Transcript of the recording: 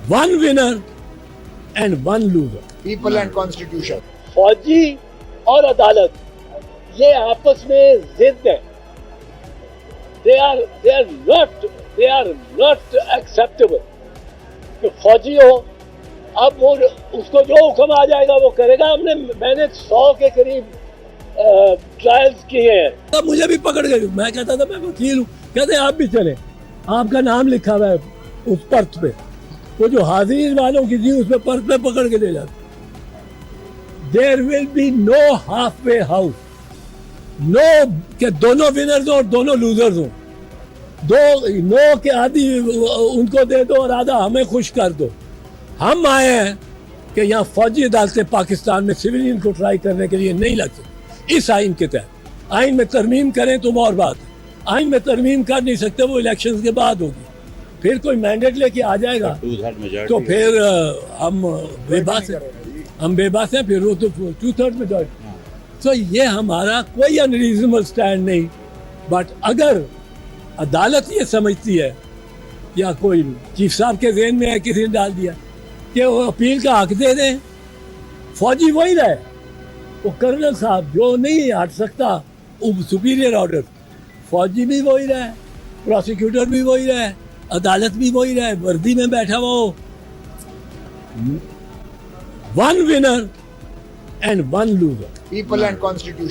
one winner and one loser. People and constitution. फौजी और अदालत ये आपस में जिद है. They are not acceptable. कि फौजी हो, अब वो उसको जो हुक्म आ जाएगा वो करेगा. मैंने 100 के करीब ट्रायल्स किए हैं. तब मुझे भी पकड़ गई. मैं कहता था मैं वकील हूँ. कहते आप भी चले, आपका नाम लिखा हुआ है उस पर्च पे. वो जो हाजिर वालों की थी उसमें पर्च पे पकड़ के ले जाते. There will be no halfway house. No कि दोनों विनर्स हो और दोनों लूजर्स हो. नो के आधी उनको दे दो और आधा हमें खुश कर दो. हम आए हैं कि यहाँ फौजी अदालतें पाकिस्तान में सिविलियन को ट्राई करने के लिए नहीं लग सकती. इस आइन के तहत आइन में तरमीम करें तो और बात है. आइन में तरमीम कर नहीं सकते, वो इलेक्शंस के बाद होगी. फिर कोई मैंडेट लेके आ जाएगा तो फिर हम बेबस हैं. फिर वो तो 2/3 मेजॉरिटी. तो ये हमारा कोई अनरीजनेबल स्टैंड नहीं. बट अगर अदालत ये समझती है या कोई चीफ साहब के ज़हन में है, किसी ने डाल दिया कि वो अपील का हक दे दें, फौजी वही रहे, वो कर्नल साहब जो नहीं हट सकता सुपीरियर ऑर्डर, फौजी भी वही रहे, प्रोसिक्यूटर भी वही रहे, अदालत भी वही रहे, वर्दी में बैठा हुआ हो. One winner and one loser. People and constitution.